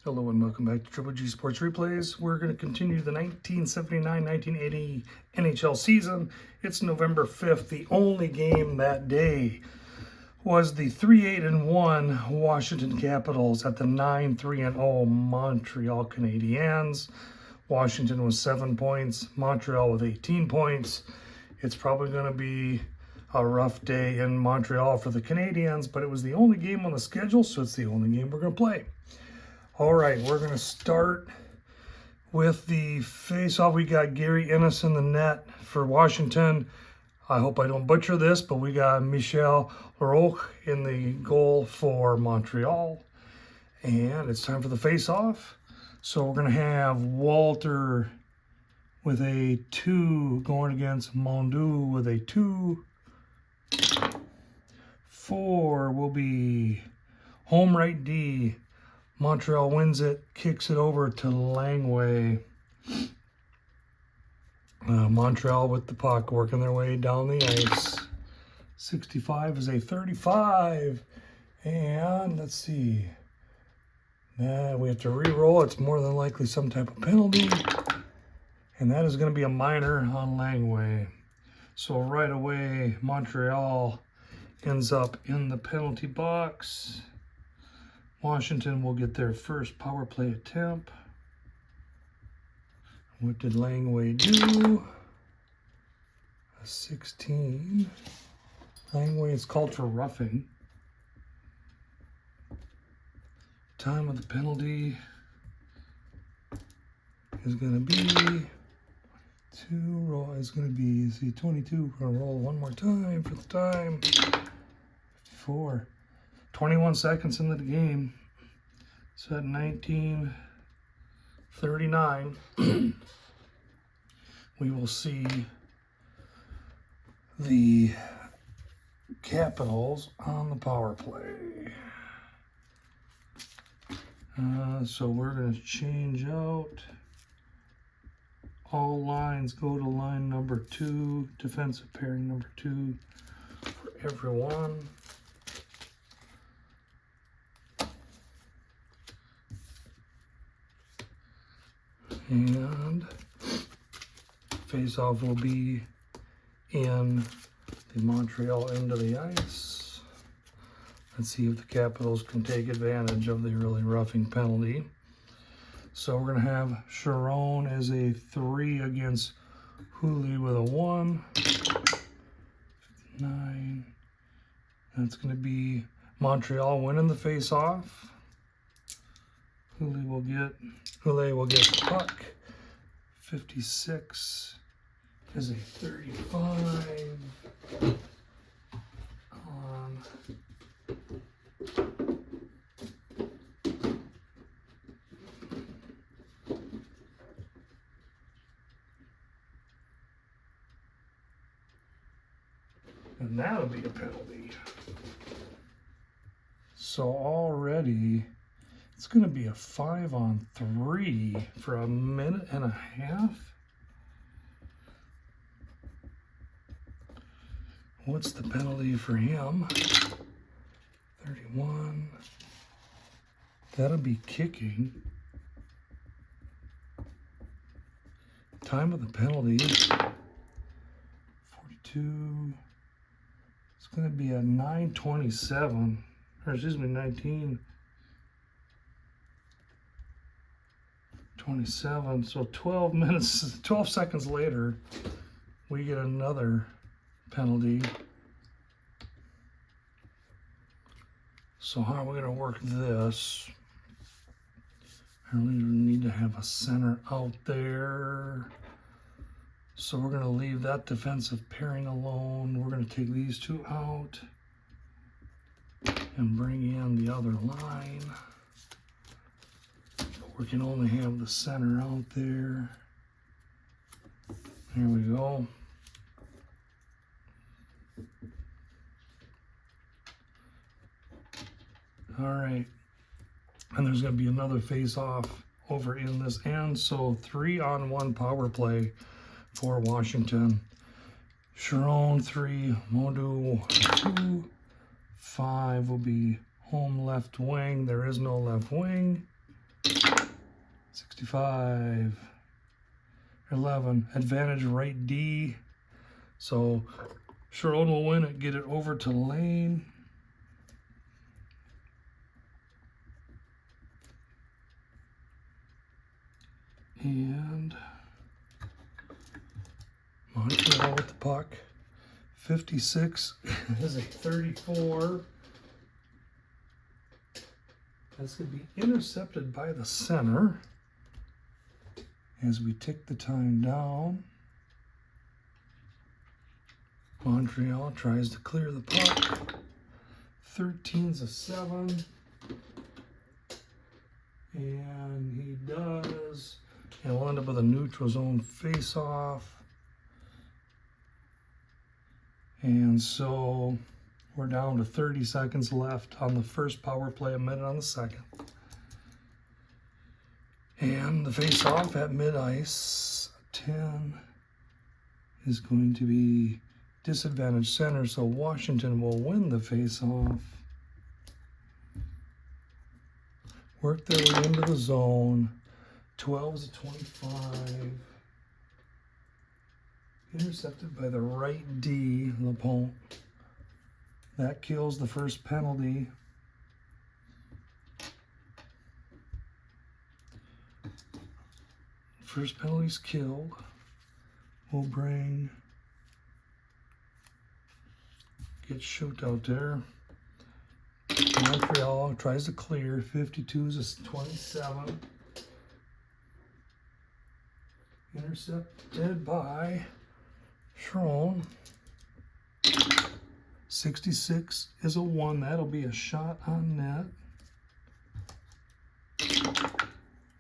Hello and welcome back to Triple G Sports Replays. We're going to continue the 1979-1980 NHL season. It's November 5th. The only game that day was the 3-8-1 Washington Capitals at the 9-3-0 Montreal Canadiens. Washington was 7 points, Montreal with 18 points. It's probably going to be a rough day in Montreal for the Canadiens, but it was the only game on the schedule, so it's the only game we're going to play. All right, we're going to start with the face-off. We got Gary Ennis in the net for Washington. I hope I don't butcher this, but we got Michel Leroux in the goal for Montreal. And it's time for the face-off. So we're going to have Walter with a 2 going against Mondu with a 2. 4 will be home right D. Montreal wins it, kicks it over to Langway. Montreal with the puck, working their way down the ice. 65 is a 35. And let's see. We have to re-roll. It's more than likely some type of penalty. And that is going to be a minor on Langway. So right away, Montreal ends up in the penalty box. Washington will get their first power play attempt. What did Langway do? A 16. Langway is called for roughing. Time of the penalty is going to be 22. We're going to roll one more time for the time. 4. 21 seconds into the game. So at 19:39, we will see the Capitals on the power play. So we're going to change out. All lines go to line number 2, defensive pairing number 2 for everyone. And face-off will be in the Montreal end of the ice. Let's see if the Capitals can take advantage of the early roughing penalty. So we're going to have Sharon as a 3 against Hooley with a 1. 9. That's going to be Montreal winning the face-off. Hooley will get the puck. 56 is a 35 on and that'll be a penalty. So already it's going to be a 5-on-3 for a minute and a half. What's the penalty for him? 31. That'll be kicking. Time of the penalty, 42. It's going to be a 9:27, or excuse me, 19:27. So 12 seconds later, we get another penalty. So how are we going to work this? I really need to have a center out there. So we're going to leave that defensive pairing alone. We're going to take these 2 out and bring in the other line. We can only have the center out there. There we go. All right. And there's going to be another face-off over in this end. So 3-on-1 power play for Washington. Sharon 3, Mondu 2. 5 will be home left wing. There is no left wing. 65, 11, advantage right D. So Sharon will win it, get it over to lane. And Montreal with the puck. 56 is a 34. That's going to be intercepted by the center as we tick the time down. Montreal tries to clear the puck. 13's a 7. And he does. And we'll end up with a neutral zone face-off. And so we're down to 30 seconds left on the first power play, a minute on the second. And the face-off at mid-ice, 10, is going to be disadvantage center, so Washington will win the face-off. Work their way into the zone. 12 is a 25. Intercepted by the right D, LePont. That kills the first penalty. First penalty's killed. We'll bring, get shoot out there. Montreal tries to clear. 52 is a 27. Intercepted by Sharon. 66 is a 1. That'll be a shot on net.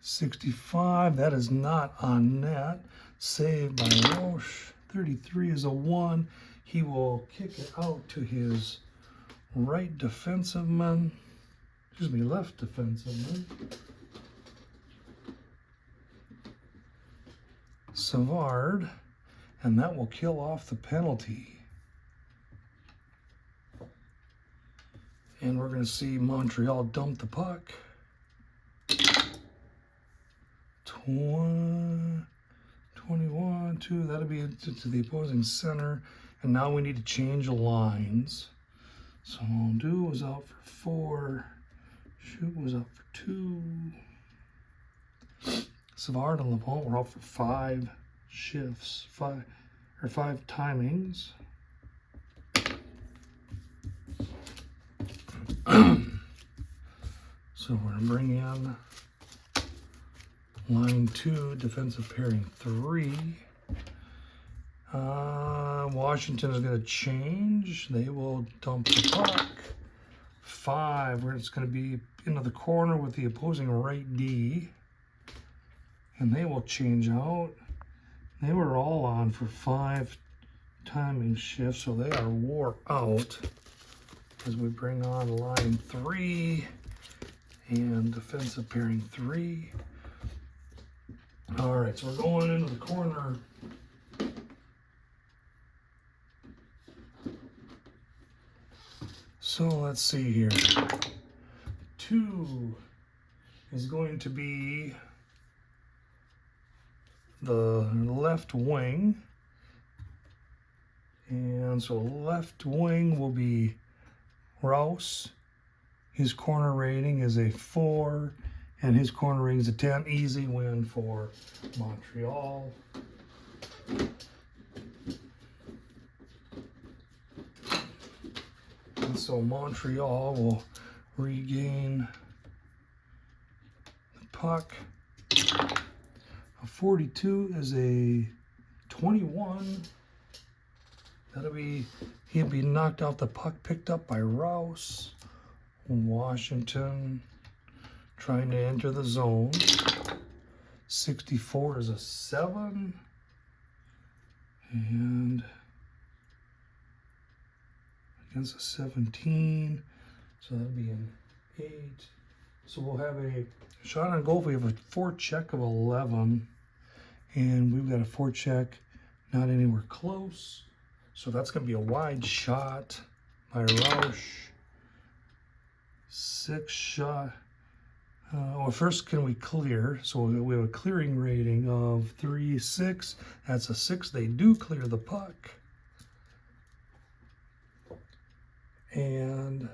65, that is not on net. Saved by Roche. 33 is a 1. He will kick it out to his right defenseman. Excuse me, left defenseman. Savard. And that will kill off the penalty. And we're going to see Montreal dump the puck. 21, 2, that'll be to the opposing center. And now we need to change lines. So Do was out for 4. Shoot was out for 2. Savard and LePont were out for 5 shifts, 5 timings. So we're going to bring in line 2, defensive pairing 3. Washington is going to change. They will dump the puck. 5, where it's going to be into the corner with the opposing right D. And they will change out. They were all on for 5 timing shifts, so they are wore out. As we bring on line 3 and defensive pairing 3. All right, so we're going into the corner. So let's see here. 2 is going to be the left wing. And so left wing will be Rouse. His corner rating is a 4, and his corner rating is a 10. Easy win for Montreal. And so Montreal will regain the puck. A 42 is a 21. He'll be knocked out, the puck picked up by Rouse. Washington trying to enter the zone. 64 is a 7. And against a 17. So that'll be an 8. So we'll have a shot on goal. We have a forecheck of 11. And we've got a forecheck not anywhere close. So that's going to be a wide shot by Roush. 6 shot Well, first, can we clear? So we have a clearing rating of 3-6. That's a 6. They do clear the puck. And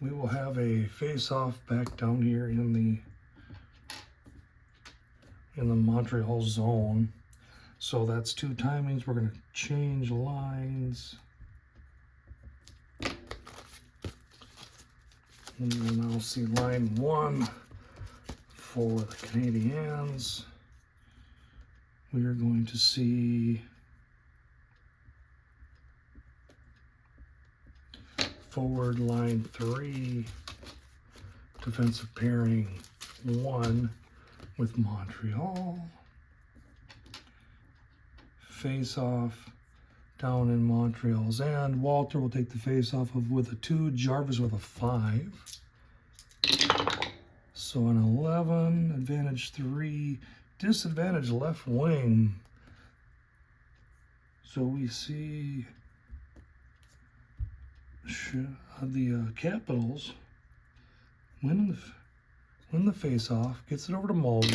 we will have a face-off back down here in the Montreal zone. So that's 2 timings. We're going to change lines. And then I'll see line 1 for the Canadiens. We are going to see forward line 3, defensive pairing 1 with Montreal. Face off down in Montreal's end. Walter will take the face off with a 2, Jarvis with a 5. So an 11, advantage 3, disadvantage left wing. So we see the Capitals win the face-off, gets it over to Mulder.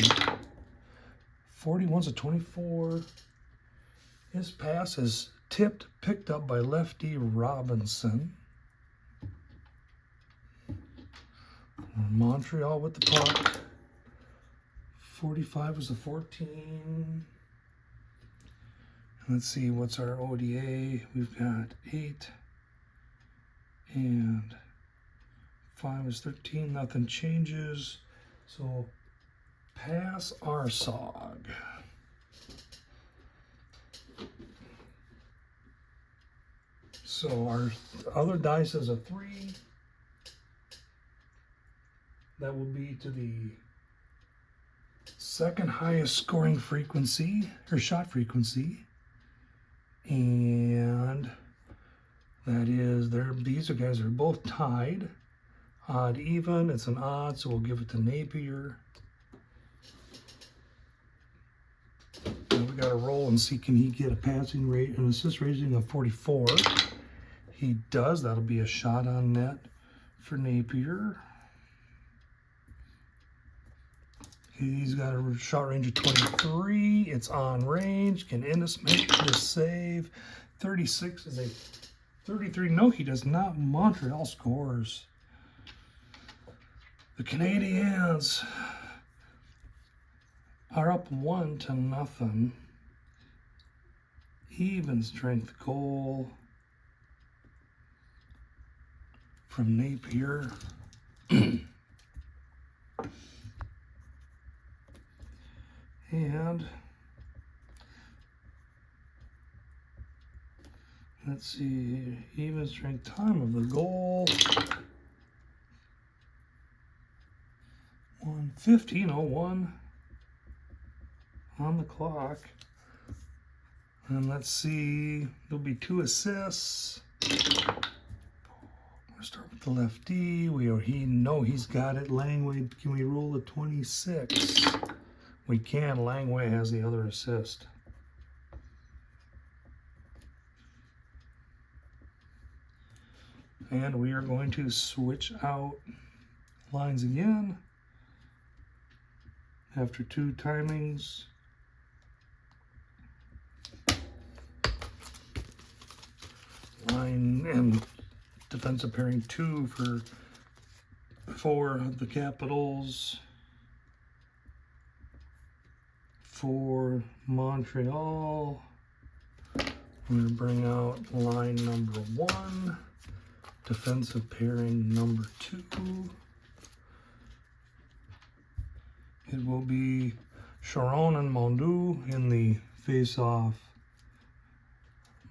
41-24. His pass is tipped, picked up by lefty Robinson. Montreal with the puck. 45 was the 14. Let's see, what's our ODA? We've got 8 and 5 is 13. Nothing changes. So pass Arsog. So our other dice is a 3. That will be to the second highest scoring frequency, or shot frequency. And that is, these guys are both tied. Odd even, it's an odd, so we'll give it to Napier. And we got to roll and see, can he get a passing rate, an assist rating of 44. He does. That'll be a shot on net for Napier. He's got a shot range of 23. It's on range. Can Ennis make the save? 36 is a 33. No, he does not. Montreal scores. The Canadiens are up 1-0. Even strength goal from Napier. And let's see, even strength time of the goal. 15:01 on the clock. And let's see, there'll be 2 assists. We'll start with the lefty. He's got it. Langway, can we roll a 26? We can. Langway has the other assist. And we are going to switch out lines again after 2 timings. Line and defensive pairing 2 for the Capitals. For Montreal, I'm going to bring out line number 1, defensive pairing number 2. It will be Sharon and Mondu in the face-off.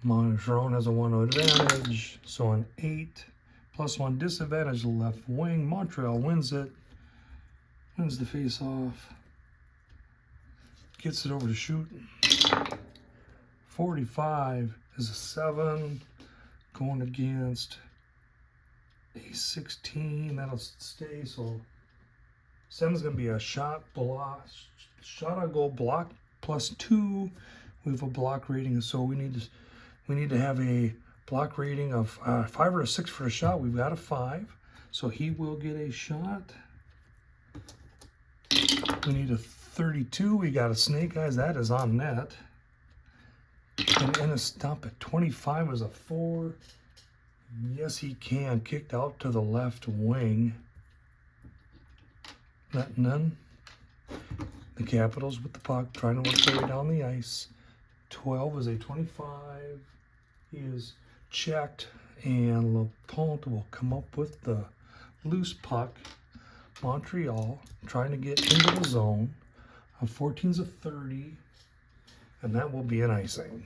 Sharon has a 1 advantage, so an 8 plus 1 disadvantage left wing. Montreal wins it, wins the face-off. Gets it over to shoot. 45 is a 7 going against a 16. That'll stay. So 7 is going to be a shot on goal block plus 2. We have a block rating, so we need to have a block rating of 5 or a 6 for a shot. We've got a 5, so he will get a shot. We need a 32. We got a Snake Eyes. That is on net. And a stump at 25 was a 4. Yes, he can. Kicked out to the left wing. None. The Capitals with the puck, trying to work their way down the ice. 12 is a 25. He is checked, and LaPonte will come up with the loose puck. Montreal trying to get into the zone. A 14 is a 30, and that will be an icing.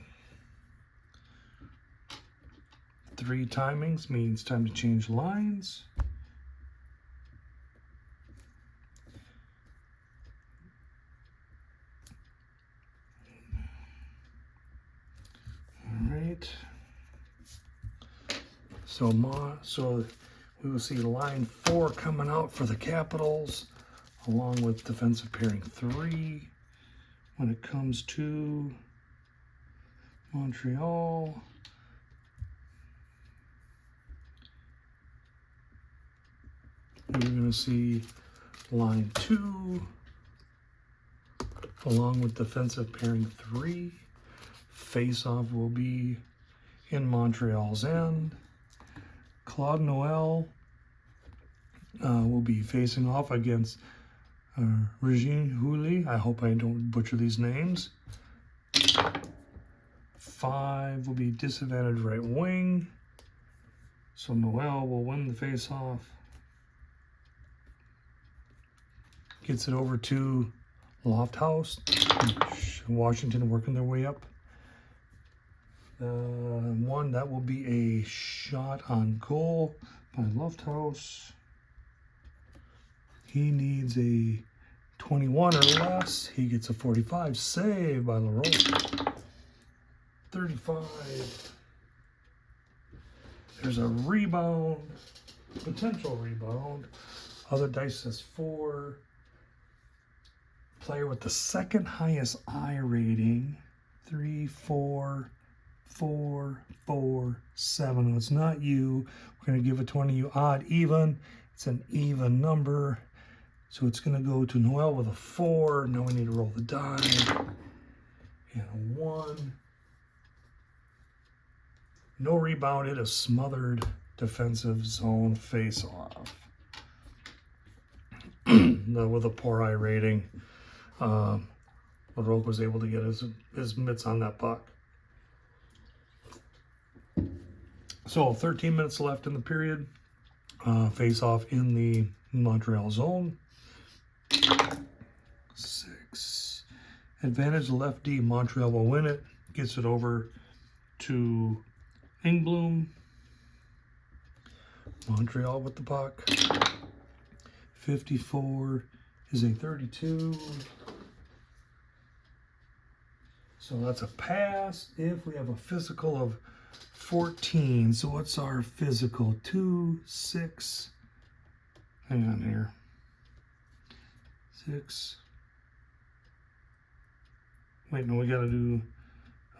3 timings means time to change lines. All right. So we will see line 4 coming out for the Capitals, along with defensive pairing 3. When it comes to Montreal, we're going to see line 2, along with defensive pairing 3. Face-off will be in Montreal's end. Claude Noel will be facing off against Regine Houli. I hope I don't butcher these names. 5 will be disadvantaged right wing. So Noel will win the face-off. Gets it over to Lofthouse. Washington working their way up. 1, that will be a shot on goal by Lofthouse. He needs a 21 or less. He gets a 45. Save by LaRoche. 35. There's a rebound. Potential rebound. Other dice says 4. Player with the second highest I rating. 3, 4, 4, 4, 7. It's not you. We're going to give it to one of you odd, even. It's an even number. So it's going to go to Noel with a 4. Now we need to roll the die. And a 1. No rebound. It is smothered defensive zone face-off. With a poor I rating, LaRoche was able to get his mitts on that puck. So 13 minutes left in the period. Face-off in the Montreal zone. 6. Advantage left D. Montreal will win it. Gets it over to Ingblom. Montreal with the puck. 54 is a 32. So that's a pass if we have a physical of 14. So what's our physical? 2, 6. Hang on here. 6. Wait, no, we got to do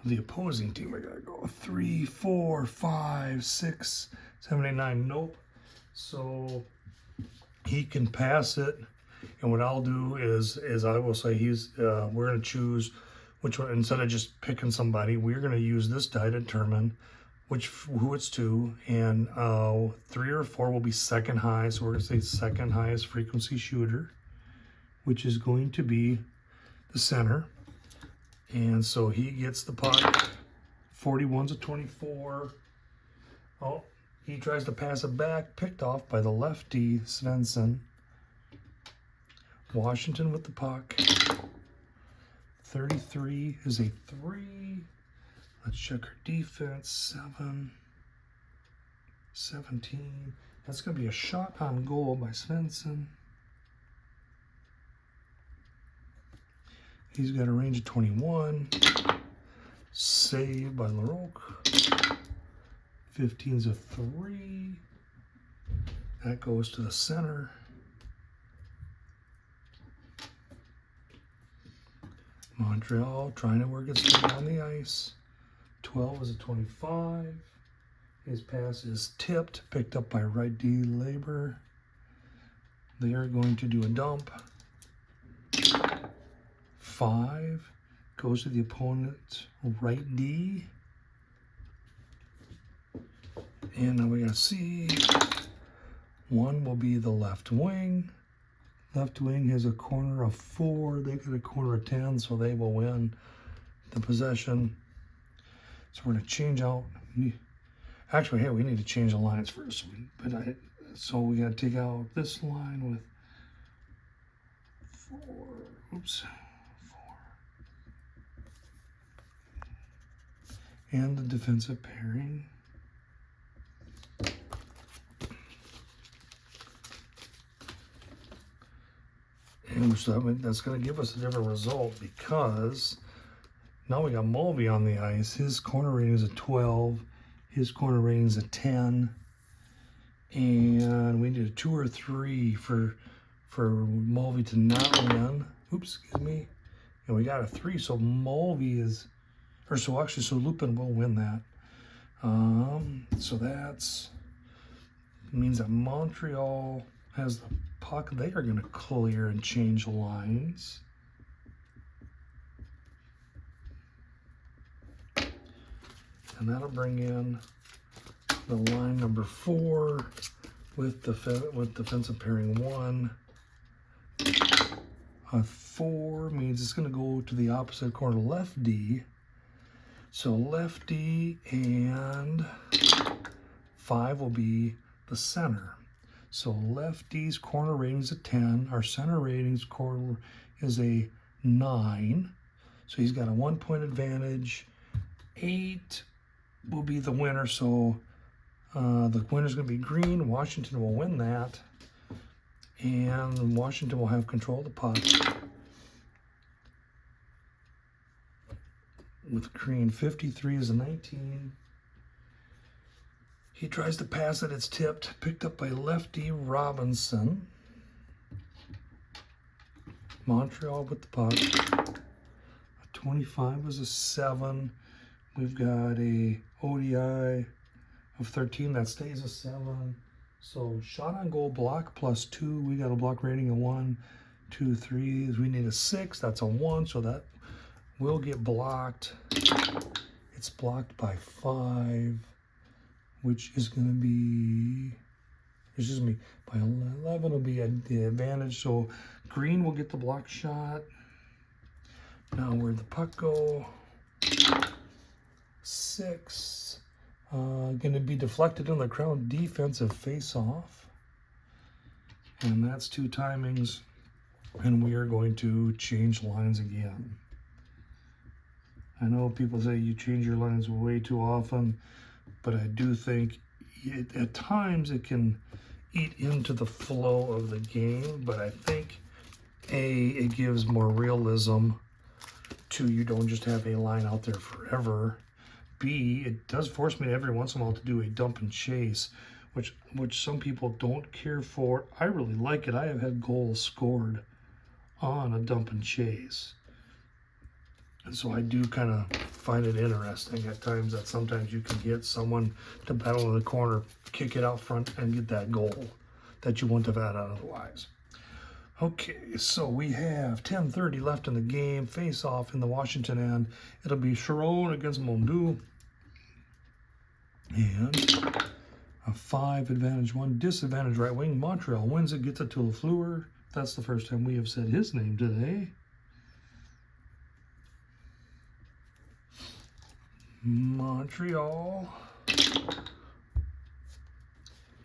the opposing team. We got to go 3, 4, 5, 6, 7, 8, 9. Nope. So he can pass it. And what I'll do is I will say we're going to choose which one. Instead of just picking somebody, we're going to use this die to determine who it's to. And 3 or 4 will be second high. So we're going to say second highest frequency shooter, which is going to be the center. And so he gets the puck. 41's a 24. Oh, he tries to pass it back. Picked off by the lefty, Svensson. Washington with the puck. 33 is a 3. Let's check our defense. 7. 17. That's going to be a shot on goal by Svensson. He's got a range of 21. Save by LaRoche. 15's a 3. That goes to the center. Montreal trying to work its way on the ice. 12 is a 25. His pass is tipped, picked up by right D Labor. They are going to do a dump. 5 goes to the opponent's right D. And now we got C. 1 will be the left wing. Left wing has a corner of 4. They got a corner of 10, so they will win the possession. So we're going to change out. Actually, hey, we need to change the lines first. So we got to take out this line with 4. Oops. 4. And the defensive pairing. And so that's going to give us a different result because now we got Mulvey on the ice. His corner rating is a 12. His corner rating is a 10. And we need a 2 or 3 for Mulvey to not win. Oops, excuse me. And we got a 3, so Mulvey is, so Lupin will win that. So that's means that Montreal has the puck. They are going to clear and change lines. And that'll bring in the line number 4 with defensive pairing 1. A 4 means it's going to go to the opposite corner, left D. So left D and 5 will be the center. So left D's corner rating is a 10. Our center ratings corner is a 9. So he's got a 1-point advantage. 8 will be the winner. So the winner's going to be green. Washington will win that. And Washington will have control of the puck. With green, 53 is a 19. He tries to pass it. It's tipped. Picked up by lefty Robinson. Montreal with the puck. A 25 is a 7. We've got a ODI of 13. That stays a 7. So shot on goal, block plus 2. We got a block rating of 1, 2, 3. We need a 6. That's a 1. So that will get blocked. It's blocked by 5. Which is going to be, excuse me, by 11 will be the advantage. So green will get the block shot. Now where'd the puck go? 6. Going to be deflected on the Crown defensive face-off. And that's 2 timings. And we are going to change lines again. I know people say you change your lines way too often. But I do think at times it can eat into the flow of the game. But I think, A, it gives more realism to you don't just have a line out there forever. B, it does force me every once in a while to do a dump and chase, which some people don't care for. I really like it. I have had goals scored on a dump and chase. And so I do kind of find it interesting at times that sometimes you can get someone to battle in the corner, kick it out front, and get that goal that you wouldn't have had otherwise. Okay, so we have 10:30 left in the game. Face off in the Washington end. It'll be Sharon against Mondu. And a 5 advantage, 1 disadvantage right wing. Montreal wins it, gets it to Lafleur. That's the first time we have said his name today. Montreal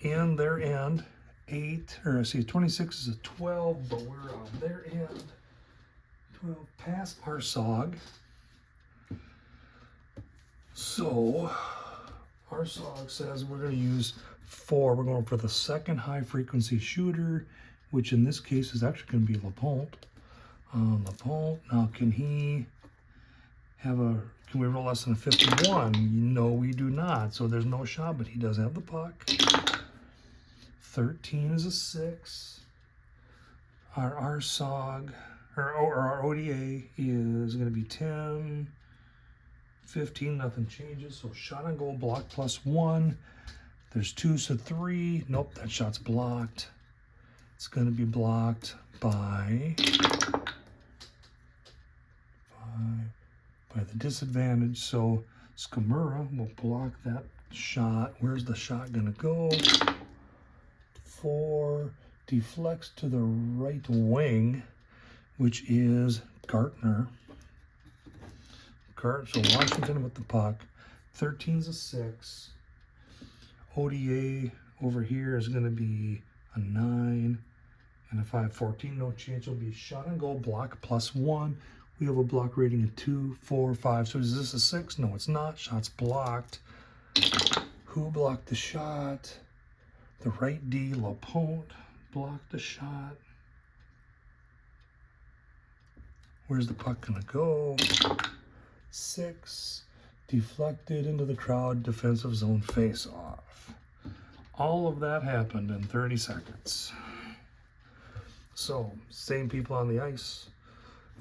in their end 26 is a 12, but we're on their end 12 past Arsog. So Arsog says we're going to use 4. We're going for the second high frequency shooter, which in this case is actually going to be Lapointe. Lapointe, now can we roll less than a 51? No, we do not. So there's no shot, but he does have the puck. 13 is a 6. Our Arsog, or our ODA is going to be 10. 15, nothing changes. So shot on goal, block plus 1. There's 2, so 3. Nope, that shot's blocked. It's going to be blocked by disadvantage, so Skamura will block that shot. Where's the shot going to go? 4, deflects to the right wing, which is Gartner. So Washington with the puck. 13's a 6. ODA over here is going to be a 9 and a 5. 14, no chance. Will be shot on goal, block +1. We have a block rating of 2, 4, 5. So is this a 6? No, it's not. Shot's blocked. Who blocked the shot? The right D, LaPointe, blocked the shot. Where's the puck going to go? 6, deflected into the crowd, defensive zone face-off. All of that happened in 30 seconds. So, same people on the ice,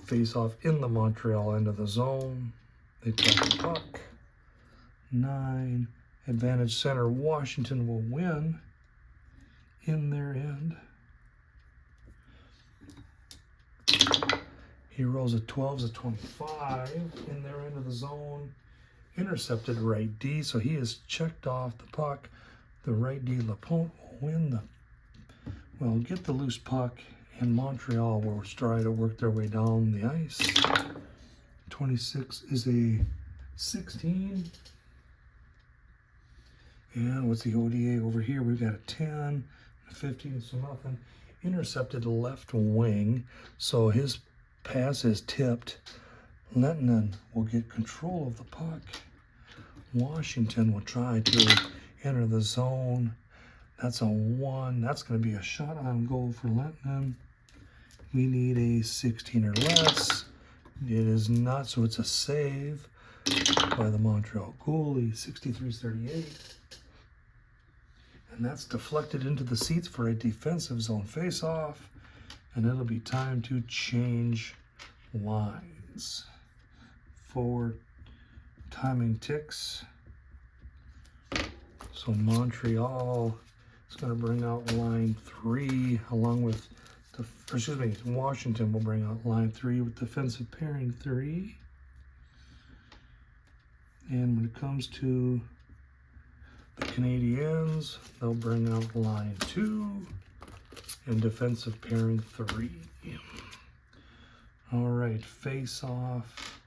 face-off in the Montreal end of the zone. They play the puck. 9, advantage center, Washington will win in their end. Heroes at 12's a 25 in their end of the zone. Intercepted right D, so he has checked off the puck. The right D, LaPointe, will win get the loose puck, and Montreal will try to work their way down the ice. 26 is a 16. And what's the ODA over here? We've got a 10, a 15, so nothing. Intercepted left wing, so his pass is tipped. Lettinen will get control of the puck. Washington will try to enter the zone. That's a 1. That's going to be a shot on goal for Lettinen. We need a 16 or less. It is not, so it's a save by the Montreal goalie. 63-38. And that's deflected into the seats for a defensive zone face-off. And it'll be time to change lines. Forward timing ticks. So Montreal is going to bring out line 3 along with, Washington will bring out line 3 with defensive pairing 3. And when it comes to the Canadiens, they'll bring out line 2. And defensive pairing 3. All right, face off.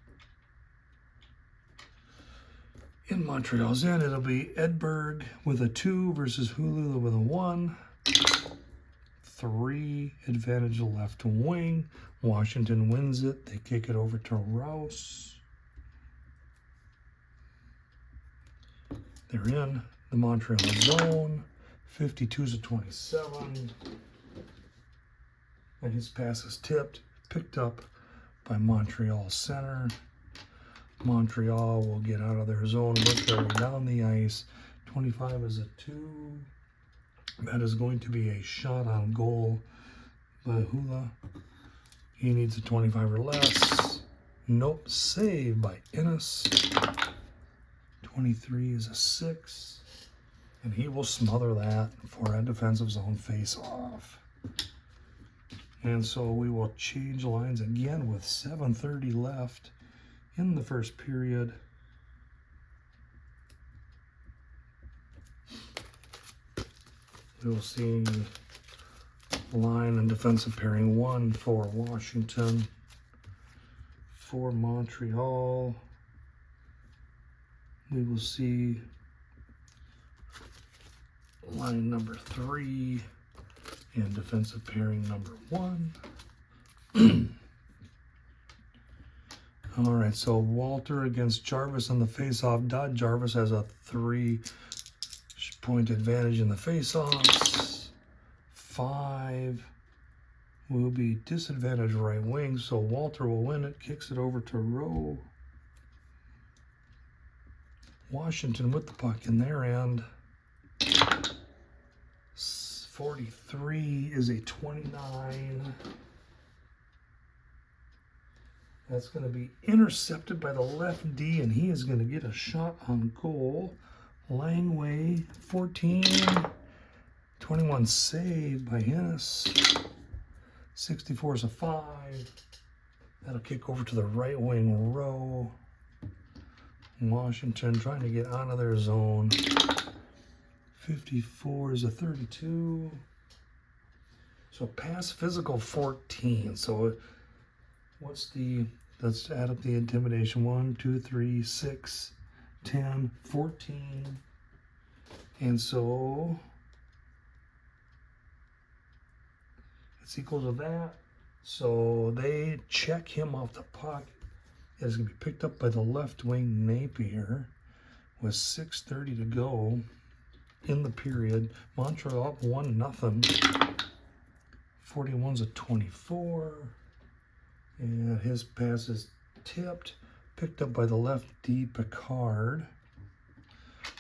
In Montreal's end, it'll be Edberg with a 2 versus Hulula with a 1. 3, advantage left wing. Washington wins it. They kick it over to Rouse. They're in the Montreal zone. 52's a 27. And his pass is tipped, picked up by Montreal center. Montreal will get out of their zone, work their way down the ice. 25 is a 2. That is going to be a shot on goal by Hula. He needs a 25 or less. Nope, save by Ennis. 23 is a 6. And he will smother that for a defensive zone face-off. And so we will change lines again with 7:30 left in the first period. We will see line and defensive pairing 1 for Washington. For Montreal, we will see line number 3 and defensive pairing number 1. All right, so Walter against Jarvis on the face-off. Jarvis has a 3-point advantage in the face-offs. 5 will be disadvantage right wing, so Walter will win it, kicks it over to Rowe. Washington with the puck in their end. 43 is a 29. That's going to be intercepted by the left D, and he is going to get a shot on goal. Langway, 14. 21 save by Hennis. 64 is a 5. That'll kick over to the right wing row. Washington trying to get out of their zone. 54 is a 32. So pass physical 14. So what's the, let's add up the intimidation. 1, 2, 3, 6, 10, 14. And so it's equal to that. So they check him off the puck. It's going to be picked up by the left wing Napier with 6:30 to go in the period. Montreal up 1-0. 41's a 24. And his pass is tipped, picked up by the left D Picard.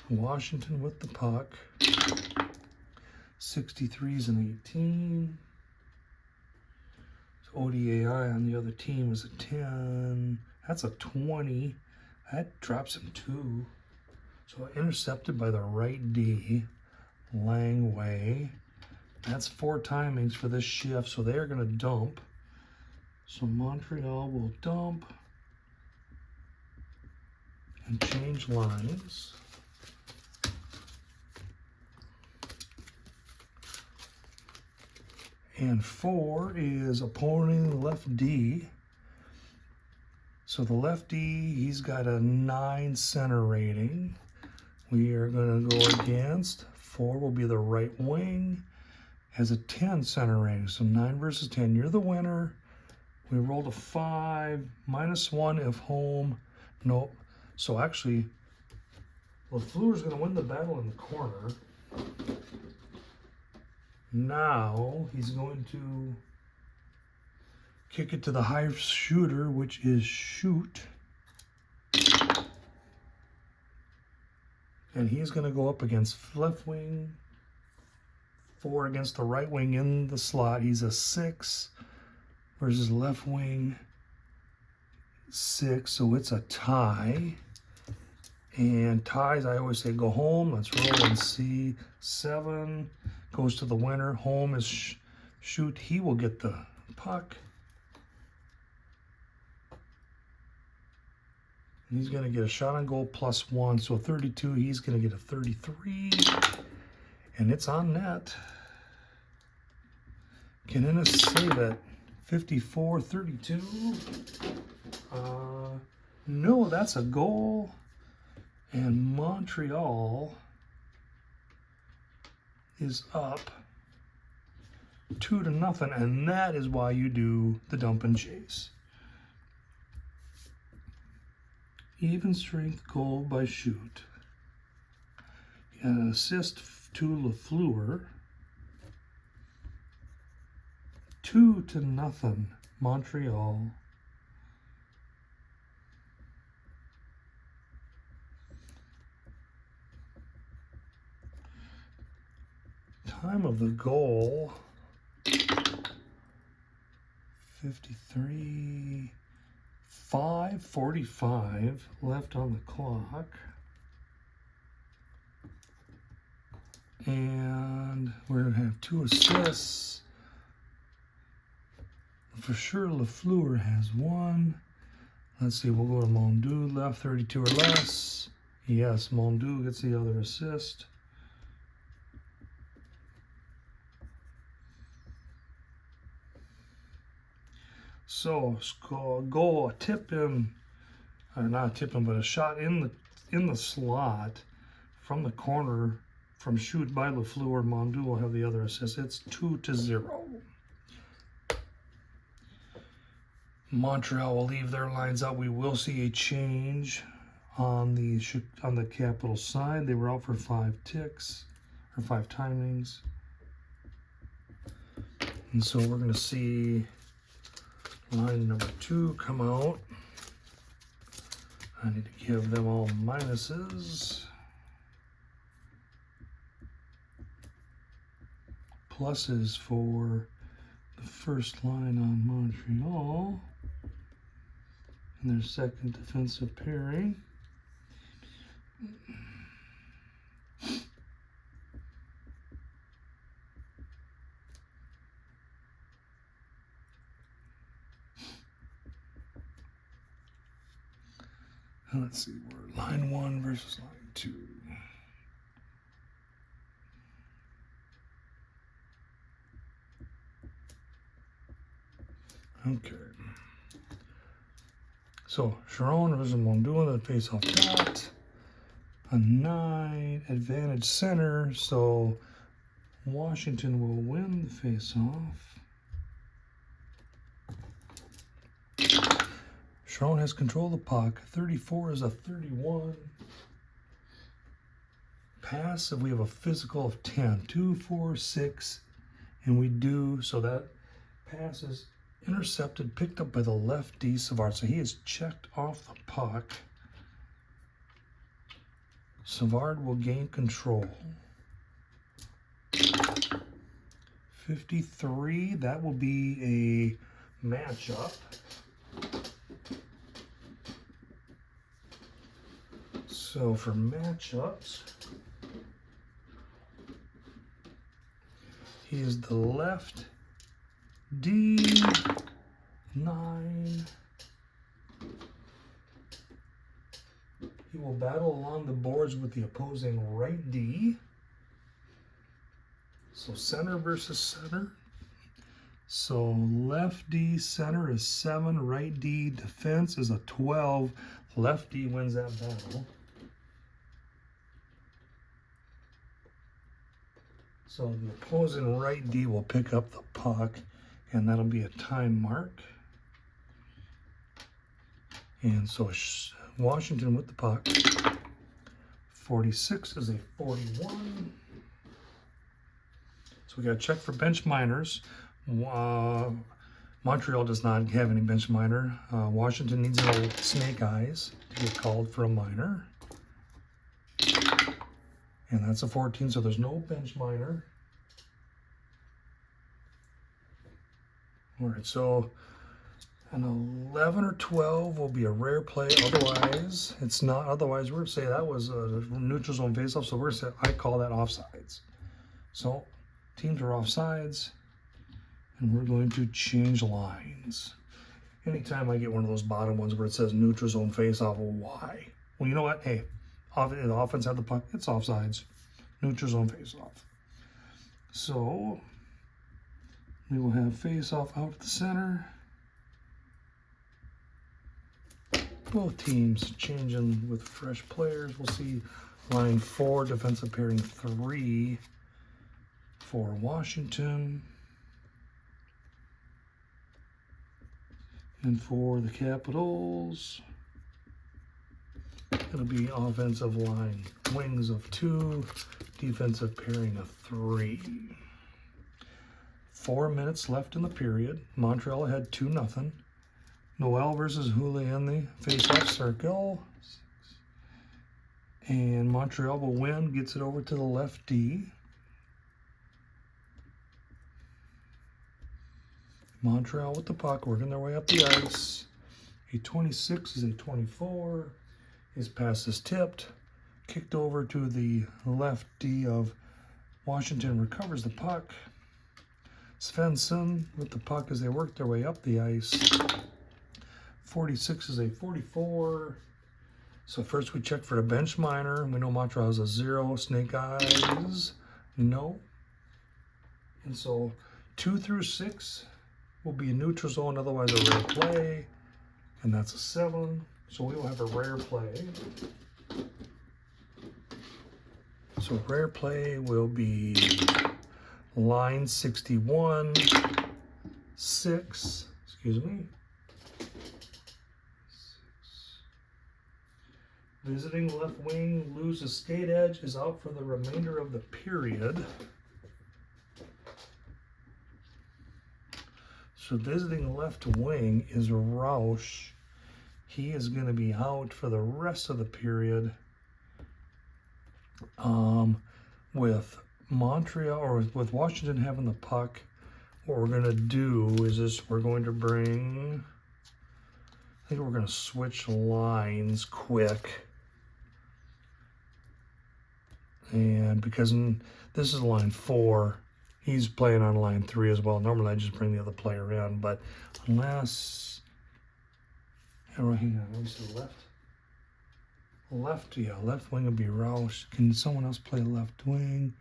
Washington with the puck. 63's an 18. So ODAI on the other team is a 10. That's a 20. That drops him 2. So intercepted by the right D, Langway. That's 4 timings for this shift, so they're going to dump. So Montreal will dump and change lines. And 4 is opponent left D. So the left D, he's got a 9 center rating. We are going to go against 4 will be the right wing. Has a 10 center rating. So 9 versus 10. You're the winner. We rolled a 5. -1 if home. Nope. So actually, LaFleur's going to win the battle in the corner. Now he's going to kick it to the high shooter, which is Shoot. And he's going to go up against left wing. 4 against the right wing in the slot. He's a 6 versus left wing 6. So it's a tie. And ties, I always say go home. Let's roll and see. 7 goes to the winner. Home is Shoot. He will get the puck. And he's going to get a shot on goal +1. So 32, he's going to get a 33. And it's on net. Can Ennis save it? 54-32. No, that's a goal. And Montreal is up 2-0. And that is why you do the dump and chase. Even strength goal by Shoot. An assist to LaFleur. 2-0 Montreal. Time of the goal 53. 5:45 left on the clock. And we're going to have 2 assists. For sure, LaFleur has 1. Let's see, we'll go to Mondeau, left 32 or less. Yes, Mondeau gets the other assist. So, goal, a tip in, or not a tip in, but a shot in the slot from the corner from Shoot by LaFleur. Mondeau will have the other assist. It's 2-0. Montreal will leave their lines out. We will see a change on the Capital side. They were out for 5 ticks, or 5 timings. And so we're going to see line number 2 come out. I need to give them all minuses. Pluses for the first line on Montreal and their second defensive pairing. And let's see, we're line 1 versus line 2. Okay. So Sharon versus Mondula, the face-off dot. A 9, advantage center, so Washington will win the face-off. Sharon has control of the puck. 34 is a 31. Pass if we have a physical of 10. 2, 4, 6, and we do, so that pass is intercepted, picked up by the lefty Savard. So he has checked off the puck. Savard will gain control. 53, that will be a matchup. So for matchups, he is the left D, 9. He will battle along the boards with the opposing right D. So center versus center. So left D center is 7, right D defense is a 12. Left D wins that battle. So the opposing right D will pick up the puck, and that'll be a time mark. And so Washington with the puck. 46 is a 41. So we got to check for bench minors. Montreal does not have any bench minor. Washington needs no snake eyes to get called for a minor. And that's a 14, so there's no bench minor. All right, so an 11 or 12 will be a rare play. Otherwise, it's not. Otherwise, we're going to say that was a neutral zone faceoff. So we're going to say, I call that offsides. So teams are offsides, and we're going to change lines. Anytime I get one of those bottom ones where it says neutral zone faceoff, well, why? Well, you know what? Hey, the offense had the puck. It's offsides. Neutral zone faceoff. So we will have faceoff out at the center. Both teams changing with fresh players. We'll see line 4, defensive pairing 3 for Washington. And for the Capitals, it'll be offensive line wings of 2, defensive pairing of 3. 4 minutes left in the period. Montreal had 2-0. Noel versus Houle in the face-off circle. And Montreal will win, gets it over to the left D. Montreal with the puck, working their way up the ice. A 26 is a 24. His pass is tipped. Kicked over to the left D of Washington, recovers the puck. Svensson with the puck as they work their way up the ice. 46 is a 44. So first we check for the bench minor. We know Montreal has a 0. Snake eyes, no. And so 2 through 6 will be a neutral zone, otherwise a rare play. And that's a 7. So we will have a rare play. So rare play will be line 61, 6, excuse me. Visiting left wing loses skate edge, is out for the remainder of the period. So visiting left wing is Roush. He is going to be out for the rest of the period. With Montreal, or with Washington having the puck, what we're going to do is we're going to bring, I think we're going to switch lines quick. And because this is line 4, he's playing on line 3 as well. Normally I just bring the other player in, but unless, hang on, let me see the left. Left wing will be Roush. Can someone else play left wing?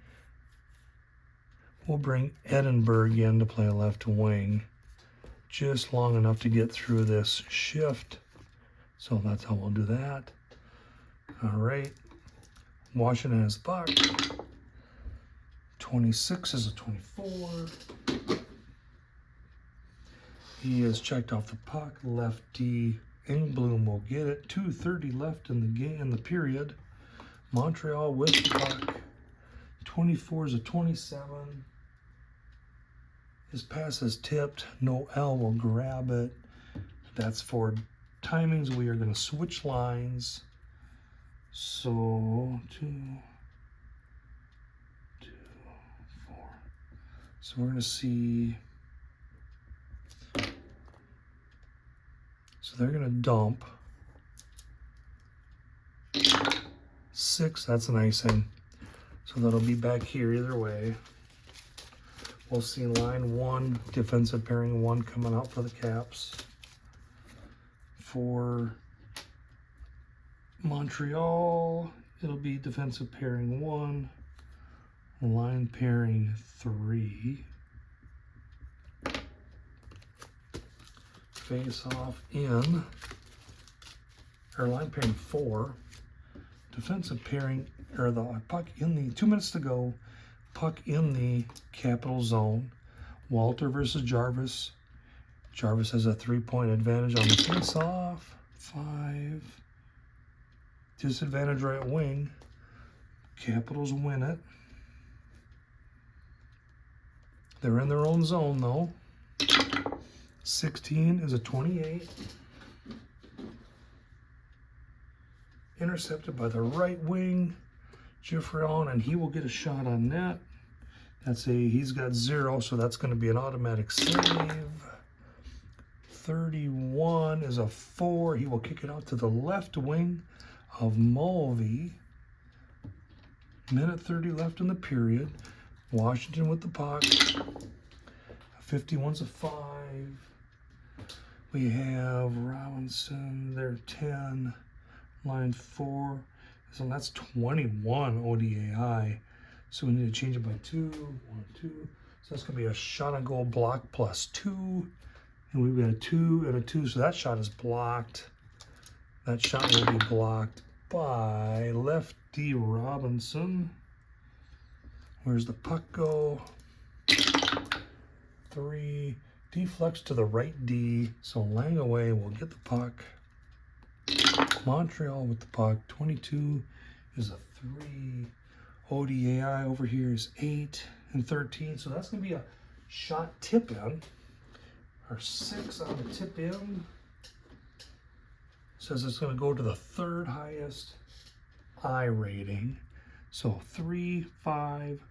We'll bring Edinburgh in to play left wing. Just long enough to get through this shift. So that's how we'll do that. All right. Washington has the puck. 26 is a 24. He has checked off the puck. Lefty Engblom will get it. 2:30 left in the game, in the period. Montreal with the puck. 24 is a 27. His pass is tipped. Noel will grab it. That's for timings. We are going to switch lines. So 2, 4. So we're going to see. So they're going to dump 6. That's an icing. So that'll be back here either way. We'll see line 1, defensive pairing 1 coming out for the Caps. For Montreal, it'll be defensive pairing 1, line pairing 3. Face off in, or line pairing 4. Defensive pairing, or the puck in the 2 minutes to go. Puck in the capital zone. Walter versus Jarvis. Jarvis has a 3-point advantage on the face-off. 5. Disadvantage right wing. Capitals win it. They're in their own zone though. 16 is a 28. Intercepted by the right wing. Giffrion, and he will get a shot on net. He's got 0, so that's going to be an automatic save. 31 is a 4. He will kick it out to the left wing of Mulvey. Minute 30 left in the period. Washington with the puck. 51's a 5. We have Robinson, they're 10. Line 4. So that's 21 ODAI. So we need to change it by 2. 1, 2. So that's going to be a shot on goal block plus 2. And we've got a 2 and a 2. So that shot is blocked. That shot will be blocked by lefty Robinson. Where's the puck go? 3. Deflects to the right D. So Langaway will get the puck. Montreal with the puck. 22 is a 3. ODAI over here is 8 and 13. So that's going to be a shot tip in. Our 6 on the tip in. Says it's going to go to the 3rd highest I rating. So 3, 5,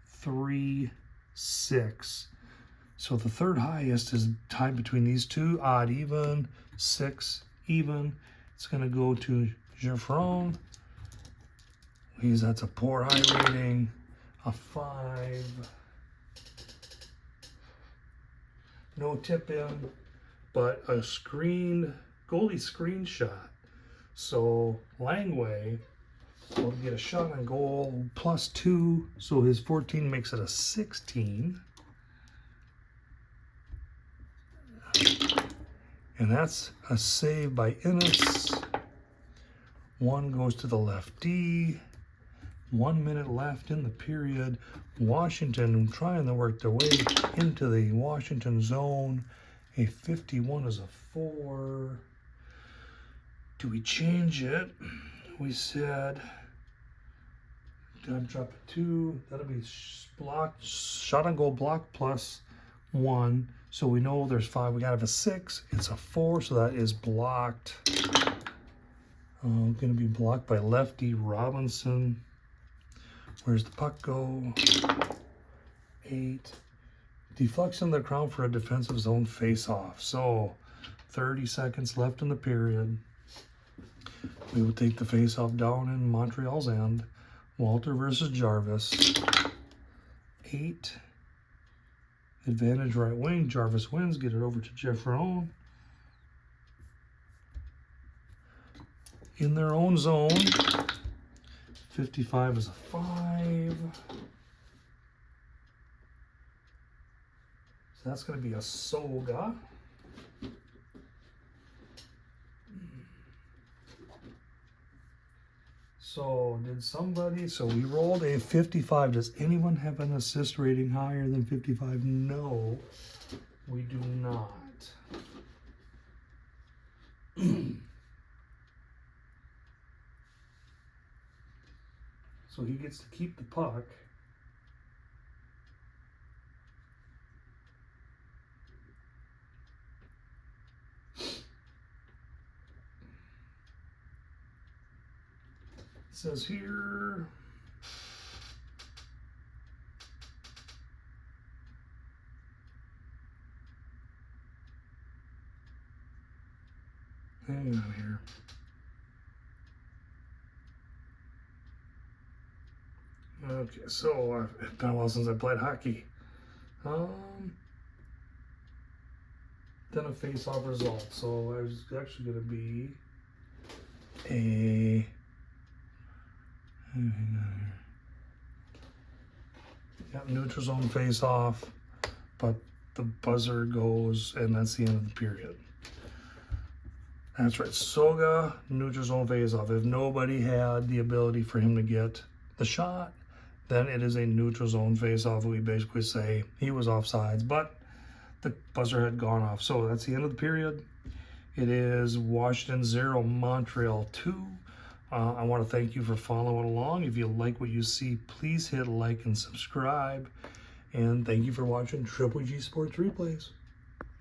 3, 6. So the 3rd highest is tied between these two. Odd, even, 6, even. It's going to go to Giffron. That's a poor high rating. A 5. No tip in, but a goalie screenshot. So Langway will get a shot on goal plus 2. So his 14 makes it a 16. And that's a save by Innes. 1 goes to the left D. 1 minute left in the period. Washington trying to work their way into the Washington zone. A 51 is a 4. Do we change it? We said, drop a 2. That'll be blocked, shot on goal block plus 1. So we know there's 5. We got to have a 6. It's a 4, so that is blocked. Going to be blocked by lefty Robinson. Where's the puck go? 8. Deflection of the crown for a defensive zone face-off. So 30 seconds left in the period. We will take the face-off down in Montreal's end. Walter versus Jarvis. 8. Advantage right wing. Jarvis wins. Get it over to Giffron. in their own zone. 55 is a 5. So that's going to be a Soga. So did somebody, so we rolled a 55. Does anyone have an assist rating higher than 55? No, we do not. So he gets to keep the puck. It says here, hang on here. Okay, so it's been a while since I played hockey. Then a face-off result. So there's actually going to be a. Yep, neutral zone face-off, but the buzzer goes, and that's the end of the period. That's right, Soga, neutral zone face-off. If nobody had the ability for him to get the shot, then it is a neutral zone face-off. We basically say he was offsides, but the buzzer had gone off. So that's the end of the period. It is Washington 0, Montreal 2. I want to thank you for following along. If you like what you see, please hit like and subscribe. And thank you for watching Triple G Sports Replays.